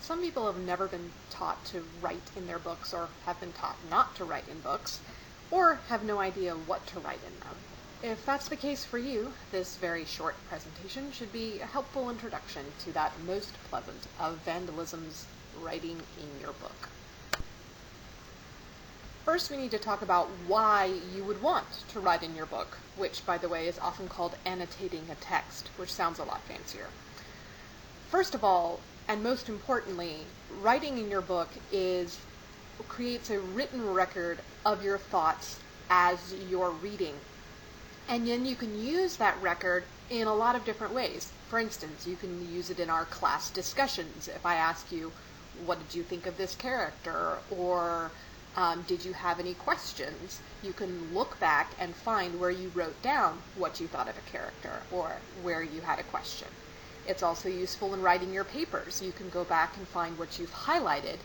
some people have never been taught to write in their books, or have been taught not to write in books, or have no idea what to write in them. If that's the case for you, this very short presentation should be a helpful introduction to that most pleasant of vandalism's writing in your book. First, we need to talk about why you would want to write in your book, which, by the way, is often called annotating a text, which sounds a lot fancier. First of all, and most importantly, writing in your book creates a written record of your thoughts as you're reading. And then you can use that record in a lot of different ways. For instance, you can use it in our class discussions. If I ask you, what did you think of this character? Or did you have any questions? You can look back and find where you wrote down what you thought of a character or where you had a question. It's also useful in writing your papers. You can go back and find what you've highlighted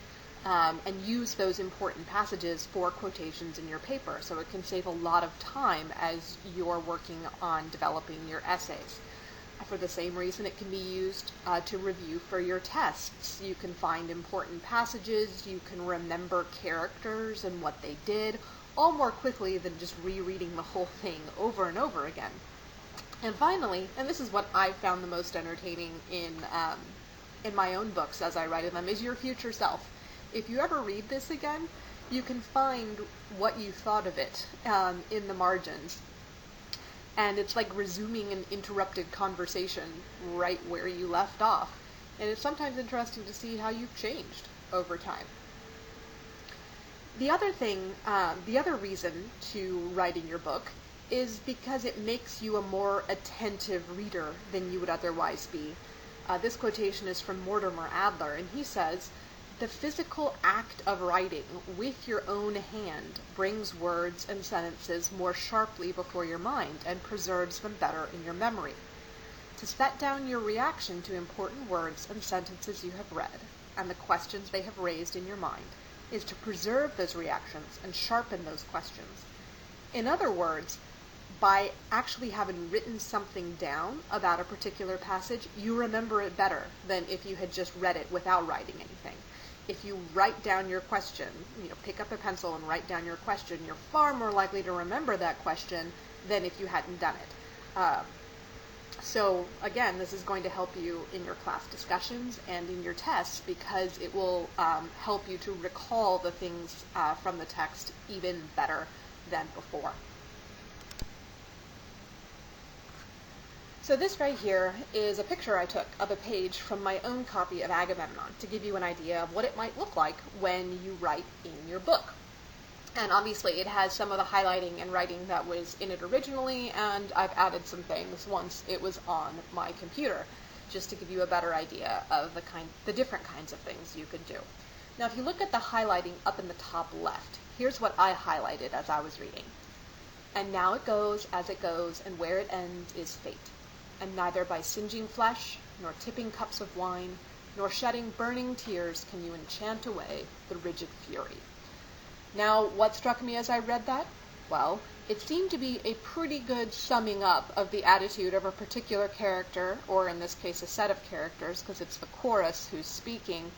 and use those important passages for quotations in your paper. So it can save a lot of time as you're working on developing your essays. For the same reason, it can be used to review for your tests. You can find important passages, you can remember characters and what they did, all more quickly than just rereading the whole thing over and over again. And finally, and this is what I've found the most entertaining in my own books as I write in them, is your future self. If you ever read this again, you can find what you thought of it in the margins. And it's like resuming an interrupted conversation right where you left off. And it's sometimes interesting to see how you've changed over time. The other reason to write in your book is because it makes you a more attentive reader than you would otherwise be. This quotation is from Mortimer Adler, and he says, "The physical act of writing with your own hand brings words and sentences more sharply before your mind and preserves them better in your memory. To set down your reaction to important words and sentences you have read, and the questions they have raised in your mind, is to preserve those reactions and sharpen those questions." In other words, by actually having written something down about a particular passage, you remember it better than if you had just read it without writing anything. If you write down your question, pick up a pencil and write down your question, you're far more likely to remember that question than if you hadn't done it. So again, this is going to help you in your class discussions and in your tests because it will help you to recall the things from the text even better than before. So this right here is a picture I took of a page from my own copy of Agamemnon to give you an idea of what it might look like when you write in your book. And obviously it has some of the highlighting and writing that was in it originally, and I've added some things once it was on my computer, just to give you a better idea of the different kinds of things you could do. Now if you look at the highlighting up in the top left, here's what I highlighted as I was reading. "And now it goes as it goes, and where it ends is fate. And neither by singeing flesh, nor tipping cups of wine, nor shedding burning tears can you enchant away the rigid fury." Now, what struck me as I read that? Well, it seemed to be a pretty good summing up of the attitude of a particular character, or in this case a set of characters, because it's the chorus who's speaking,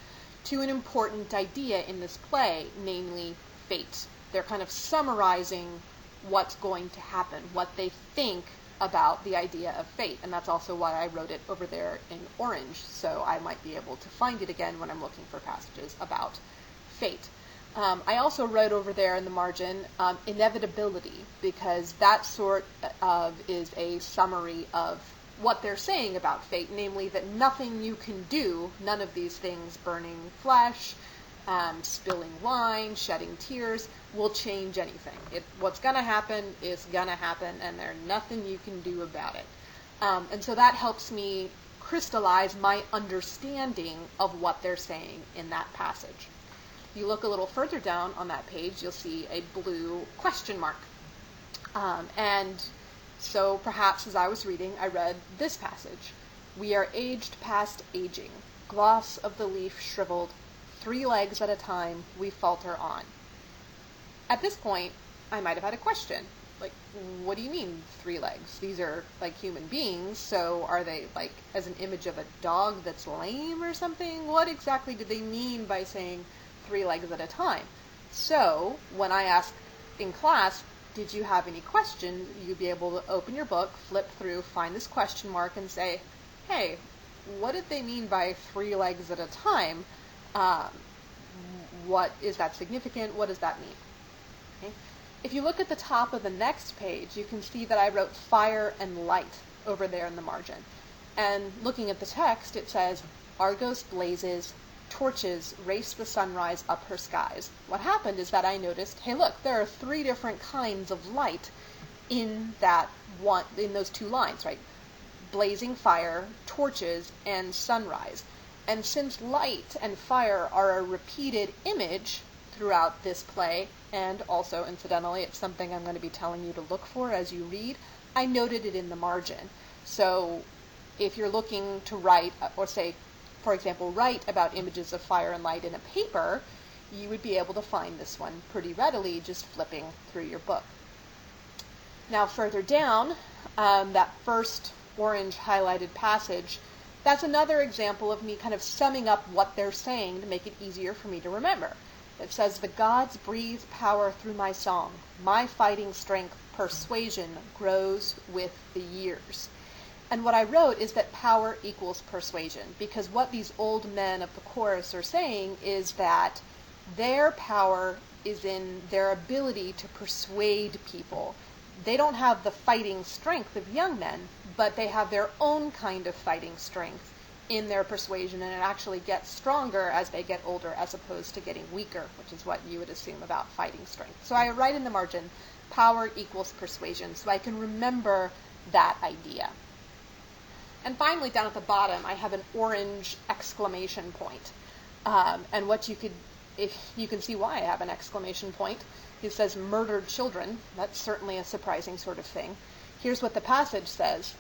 to an important idea in this play, namely fate. They're kind of summarizing what's going to happen, what they think about the idea of fate, and that's also why I wrote it over there in orange, so I might be able to find it again when I'm looking for passages about fate. I also wrote over there in the margin inevitability, because that sort of is a summary of what they're saying about fate, namely that nothing you can do, none of these things, burning flesh, spilling wine, shedding tears, will change anything. What's going to happen is going to happen, and there's nothing you can do about it. And so that helps me crystallize my understanding of what they're saying in that passage. If you look a little further down on that page, you'll see a blue question mark. And so perhaps as I was reading, I read this passage. "We are aged past aging, gloss of the leaf shriveled, 3 legs at a time we falter on." At this point, I might have had a question. like, what do you mean 3 legs? These are like human beings, so are they like as an image of a dog that's lame or something? What exactly do they mean by saying 3 legs at a time? So when I ask in class, did you have any questions, you'd be able to open your book, flip through, find this question mark, and say, hey, what did they mean by 3 legs at a time? What is that significant? What does that mean? Okay. If you look at the top of the next page, you can see that I wrote fire and light over there in the margin. And looking at the text, it says, Argos blazes, torches race the sunrise up her skies. What happened is that I noticed, hey look, there are 3 different kinds of light in those 2 lines, right? Blazing fire, torches, and sunrise. And since light and fire are a repeated image throughout this play, and also, incidentally, it's something I'm going to be telling you to look for as you read, I noted it in the margin. So if you're looking to write, or say, for example, write about images of fire and light in a paper, you would be able to find this one pretty readily just flipping through your book. Now further down, that first orange highlighted passage, that's another example of me kind of summing up what they're saying to make it easier for me to remember. It says, the gods breathe power through my song. My fighting strength, persuasion, grows with the years. And what I wrote is that power equals persuasion, because what these old men of the chorus are saying is that their power is in their ability to persuade people. They don't have the fighting strength of young men, but they have their own kind of fighting strength in their persuasion, and it actually gets stronger as they get older as opposed to getting weaker, which is what you would assume about fighting strength. So I write in the margin, power equals persuasion, so I can remember that idea. And finally, down at the bottom, I have an orange exclamation point. And if you can see why I have an exclamation point. It says murdered children. That's certainly a surprising sort of thing. Here's what the passage says.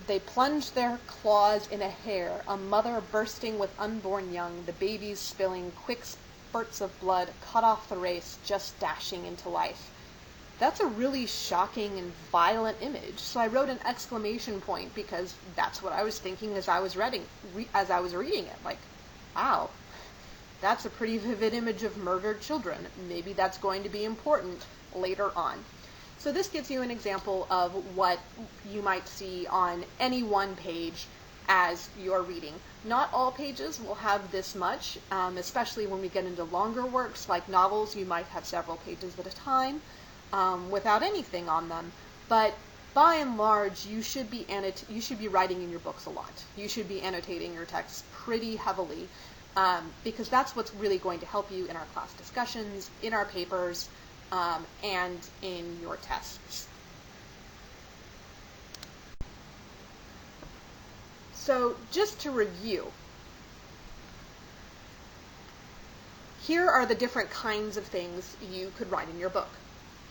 They plunged their claws in a hare, a mother bursting with unborn young, the babies spilling quick spurts of blood, cut off the race, just dashing into life. That's a really shocking and violent image. So I wrote an exclamation point because that's what I was thinking as I was reading it. Like, wow, that's a pretty vivid image of murdered children. Maybe that's going to be important later on. So this gives you an example of what you might see on any one page as you're reading. Not all pages will have this much, especially when we get into longer works like novels. You might have several pages at a time without anything on them. But by and large, you should be writing in your books a lot. You should be annotating your texts pretty heavily because that's what's really going to help you in our class discussions, in our papers, and in your tests. So just to review, here are the different kinds of things you could write in your book.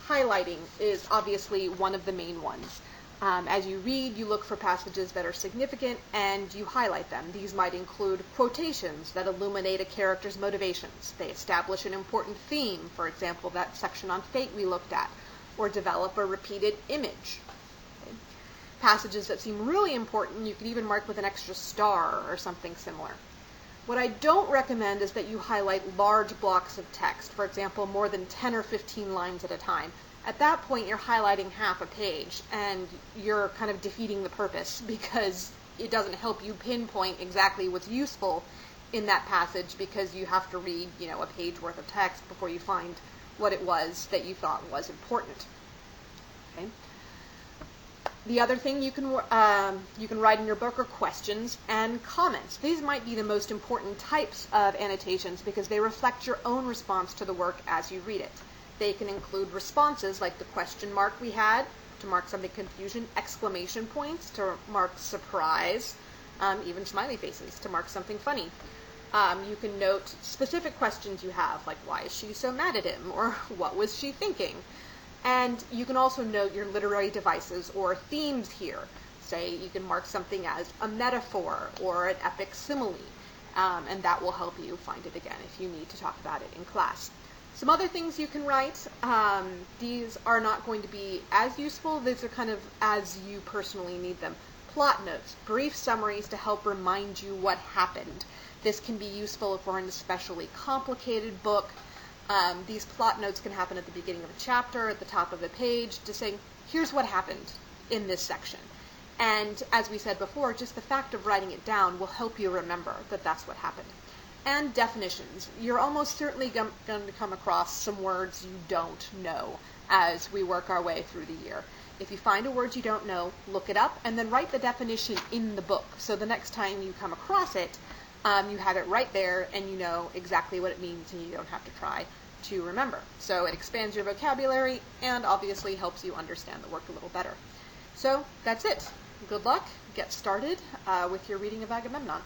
Highlighting is obviously one of the main ones. As you read, you look for passages that are significant and you highlight them. These might include quotations that illuminate a character's motivations. They establish an important theme, for example, that section on fate we looked at, or develop a repeated image. Okay. Passages that seem really important, you could even mark with an extra star or something similar. What I don't recommend is that you highlight large blocks of text, for example, more than 10 or 15 lines at a time. At that point, you're highlighting half a page, and you're kind of defeating the purpose because it doesn't help you pinpoint exactly what's useful in that passage because you have to read, a page worth of text before you find what it was that you thought was important. Okay. The other thing you can write in your book are questions and comments. These might be the most important types of annotations because they reflect your own response to the work as you read it. They can include responses like the question mark we had to mark something confusion, exclamation points to mark surprise, even smiley faces to mark something funny. You can note specific questions you have, like why is she so mad at him, or what was she thinking? And you can also note your literary devices or themes here. Say you can mark something as a metaphor or an epic simile, and that will help you find it again if you need to talk about it in class. Some other things you can write, these are not going to be as useful. These are kind of as you personally need them. Plot notes, brief summaries to help remind you what happened. This can be useful if we're in an especially complicated book. These plot notes can happen at the beginning of a chapter, at the top of a page, just saying, here's what happened in this section. And as we said before, just the fact of writing it down will help you remember that that's what happened. And definitions. You're almost certainly going to come across some words you don't know as we work our way through the year. If you find a word you don't know, look it up, and then write the definition in the book. So the next time you come across it, you have it right there, and you know exactly what it means, and you don't have to try to remember. So it expands your vocabulary, and obviously helps you understand the work a little better. So that's it. Good luck. Get started with your reading of Agamemnon.